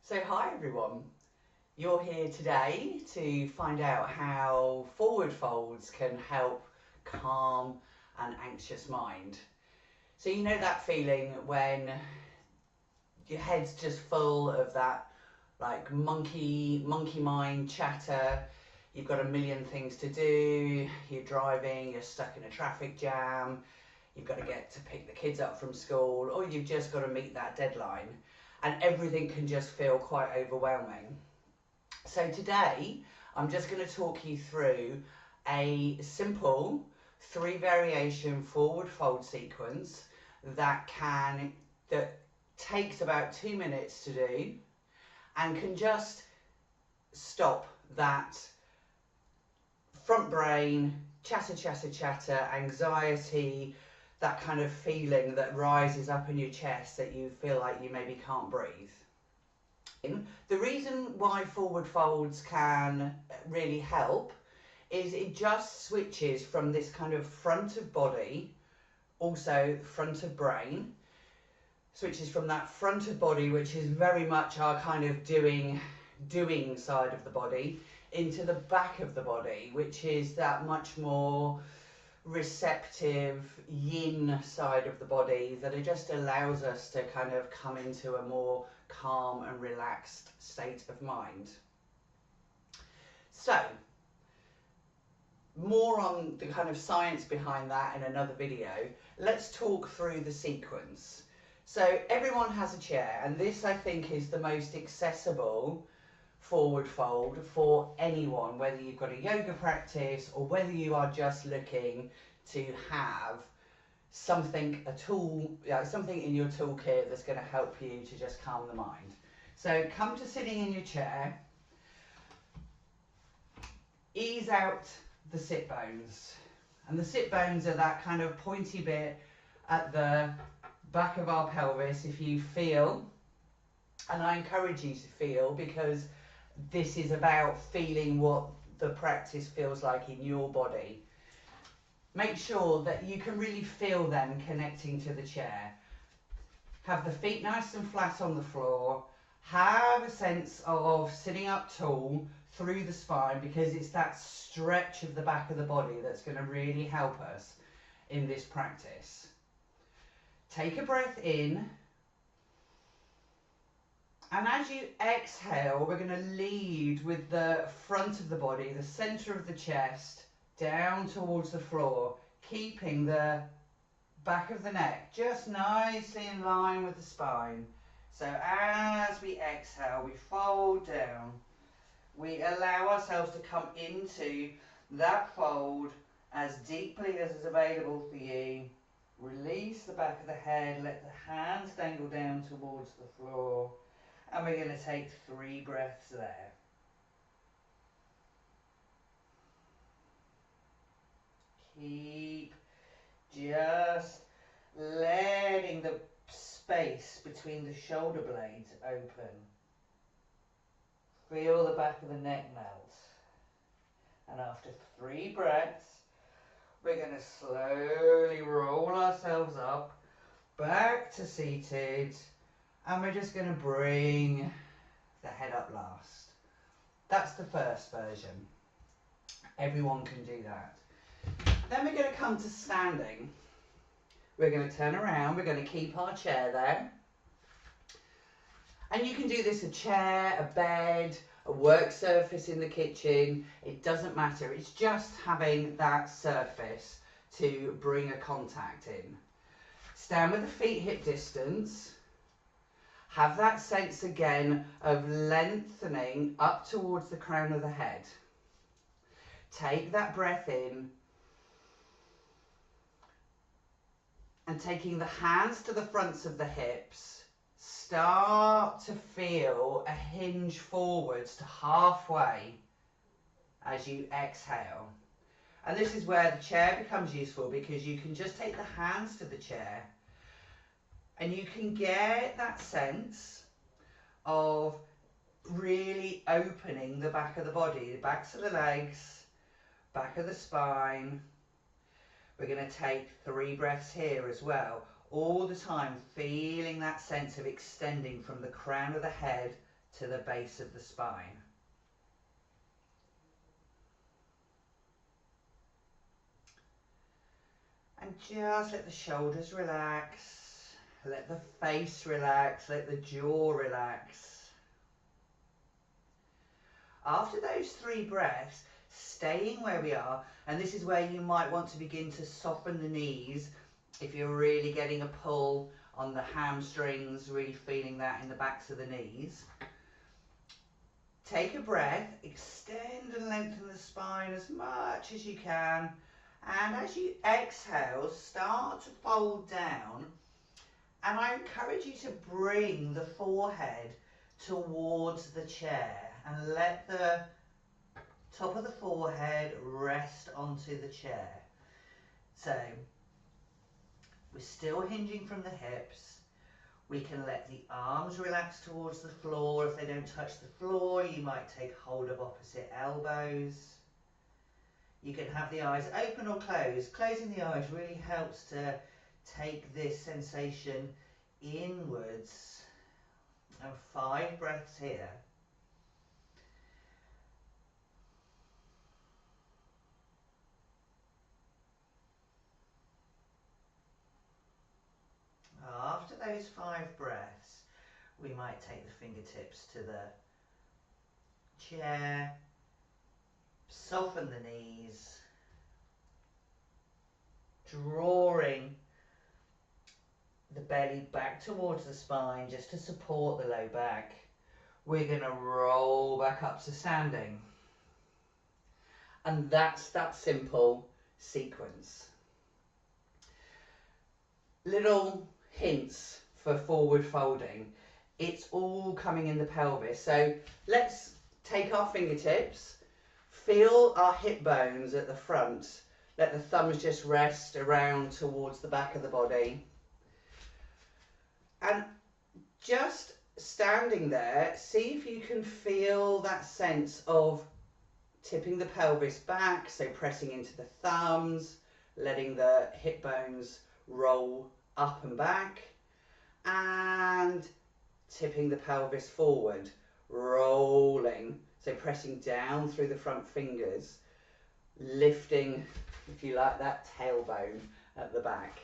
So hi everyone, you're here today to find out how forward folds can help calm an anxious mind. So you know that feeling when your head's just full of that like monkey mind chatter. You've got a million things to do, you're driving, you're stuck in a traffic jam, you've got to get to pick the kids up from school, or you've just got to meet that deadline, and everything can just feel quite overwhelming. So today I'm just going to talk you through a simple 3 variation forward fold sequence that takes about 2 minutes to do and can just stop that front brain chatter, anxiety, that kind of feeling that rises up in your chest that you feel like you maybe can't breathe. The reason why forward folds can really help is it just switches from this kind of front of body, also front of brain, switches from that front of body, which is very much our kind of doing side of the body, into the back of the body, which is that much more receptive yin side of the body that it just allows us to kind of come into a more calm and relaxed state of mind. So more on the kind of science behind that in another video. Let's talk through the sequence. So everyone has a chair, and this I think is the most accessible forward fold for anyone, whether you've got a yoga practice or whether you are just looking to have something, something in your toolkit that's going to help you to just calm the mind. So come to sitting in your chair, ease out the sit bones, and the sit bones are that kind of pointy bit at the back of our pelvis. If you feel, and I encourage you to feel, because this is about feeling what the practice feels like in your body. Make sure that you can really feel them connecting to the chair. Have the feet nice and flat on the floor. Have a sense of sitting up tall through the spine, because it's that stretch of the back of the body that's going to really help us in this practice. Take a breath in. And as you exhale, we're going to lead with the front of the body, the centre of the chest, down towards the floor, keeping the back of the neck just nicely in line with the spine. So as we exhale, we fold down. We allow ourselves to come into that fold as deeply as is available for you. Release the back of the head, let the hands dangle down towards the floor. And we're going to take 3 breaths there. Keep just letting the space between the shoulder blades open. Feel the back of the neck melt. And after 3 breaths, we're going to slowly roll ourselves up, back to seated. And we're just going to bring the head up last. That's the first version. Everyone can do that. Then we're going to come to standing. We're going to turn around. We're going to keep our chair there. And you can do this a chair, a bed, a work surface in the kitchen. It doesn't matter. It's just having that surface to bring a contact in. Stand with the feet hip distance. Have that sense again of lengthening up towards the crown of the head. Take that breath in. And taking the hands to the fronts of the hips, start to feel a hinge forwards to halfway as you exhale. And this is where the chair becomes useful, because you can just take the hands to the chair and you can get that sense of really opening the back of the body, the backs of the legs, back of the spine. We're going to take 3 breaths here as well, all the time feeling that sense of extending from the crown of the head to the base of the spine. And just let the shoulders relax, let the face relax, let the jaw relax. After those 3 breaths, staying where we are, and this is where you might want to begin to soften the knees if you're really getting a pull on the hamstrings, really feeling that in the backs of the knees. Take a breath, extend and lengthen the spine as much as you can, and as you exhale, start to fold down, and I encourage you to bring the forehead towards the chair and let the top of the forehead rest onto the chair. So we're still hinging from the hips. We can let the arms relax towards the floor. If they don't touch the floor, you might take hold of opposite elbows. You can have the eyes open or closed. Closing the eyes really helps to take this sensation inwards. And 5 breaths here. After those 5 breaths, we might take the fingertips to the chair, soften the knees, drawing the belly back towards the spine just to support the low back. We're going to roll back up to standing. And that's that simple sequence. Little hints for forward folding. It's all coming in the pelvis. So let's take our fingertips, feel our hip bones at the front. Let the thumbs just rest around towards the back of the body. And just standing there, see if you can feel that sense of tipping the pelvis back, so pressing into the thumbs, letting the hip bones roll up and back, and tipping the pelvis forward, rolling, so pressing down through the front fingers, lifting, if you like, that tailbone at the back.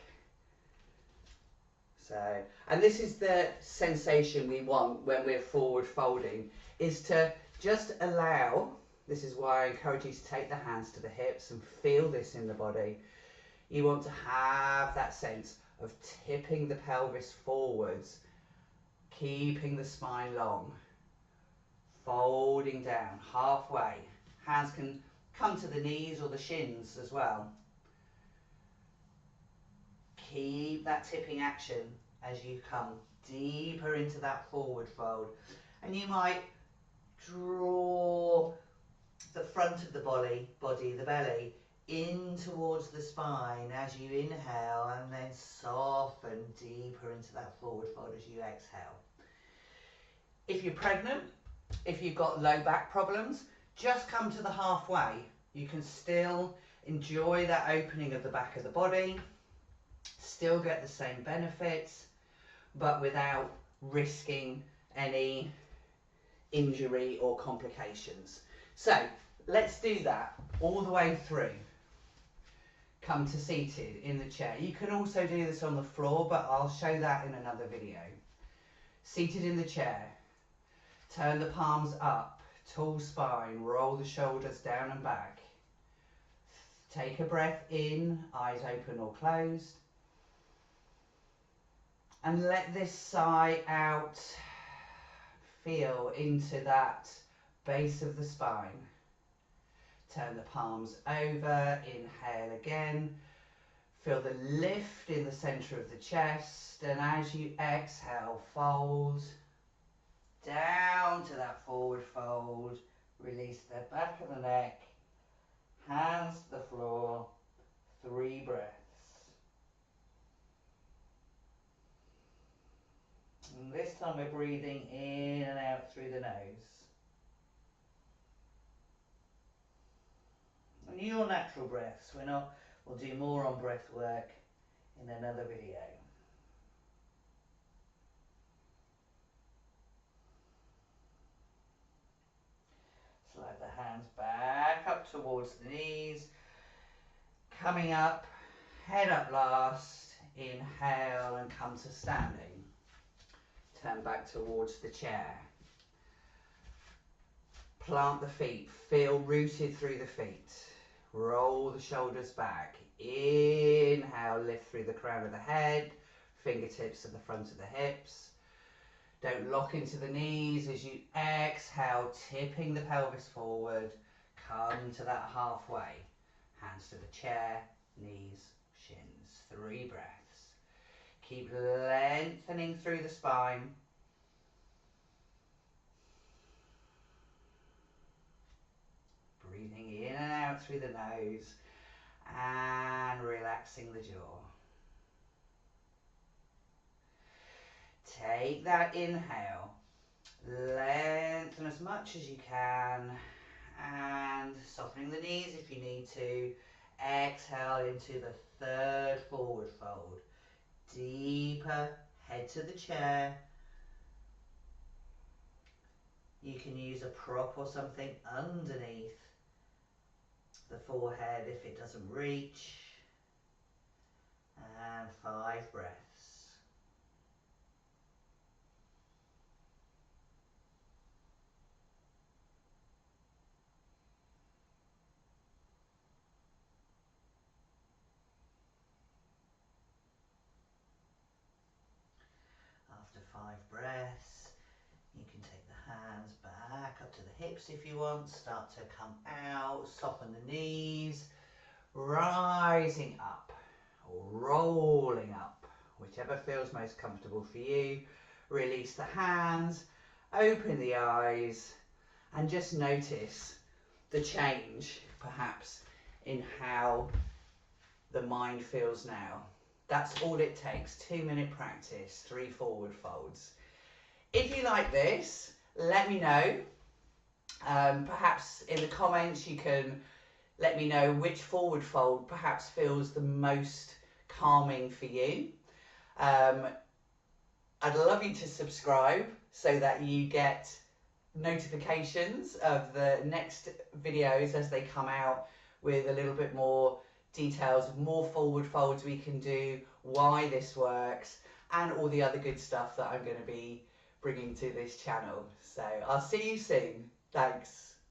So, and this is the sensation we want when we're forward folding, is to just allow, this is why I encourage you to take the hands to the hips and feel this in the body. You want to have that sense of tipping the pelvis forwards, keeping the spine long, folding down halfway. Hands can come to the knees or the shins as well. Keep that tipping action as you come deeper into that forward fold. And you might draw the front of the body, the belly, in towards the spine as you inhale, and then soften deeper into that forward fold as you exhale. If you're pregnant, if you've got low back problems, just come to the halfway. You can still enjoy that opening of the back of the body, still get the same benefits, but without risking any injury or complications. So let's do that all the way through. Come to seated in the chair. You can also do this on the floor, but I'll show that in another video. Seated in the chair, turn the palms up, tall spine, roll the shoulders down and back. Take a breath in, eyes open or closed. And let this sigh out, feel into that base of the spine. Turn the palms over, inhale again. Feel the lift in the center of the chest, and as you exhale, fold down to that forward fold. Release the back of the neck, hands to the floor, 3 breaths. And this time we're breathing in and out through the nose. And your natural breaths, we'll do more on breath work in another video. towards the knees. Coming up, head up last. Inhale and come to standing. Turn back towards the chair. Plant the feet, feel rooted through the feet. Roll the shoulders back. Inhale, lift through the crown of the head, fingertips to the front of the hips. Don't lock into the knees as you exhale, tipping the pelvis forward. Come to that halfway. Hands to the chair, knees, shins. 3 breaths. Keep lengthening through the spine. Breathing in and out through the nose and relaxing the jaw. Take that inhale, lengthen as much as you can and softening the knees if you need to. Exhale into the 3rd forward fold. Deeper, head to the chair. You can use a prop or something underneath the forehead if it doesn't reach. And 5 breaths. After 5 breaths, you can take the hands back up to the hips if you want. Start to come out, soften the knees, rising up or rolling up, whichever feels most comfortable for you. Release the hands, open the eyes, and just notice the change perhaps in how the mind feels now. That's all it takes, 2-minute practice, 3 forward folds. If you like this, let me know. Perhaps in the comments you can let me know which forward fold perhaps feels the most calming for you. I'd love you to subscribe so that you get notifications of the next videos as they come out with a little bit more details, more forward folds we can do, why this works, and all the other good stuff that I'm going to be bringing to this channel. So I'll see you soon. Thanks.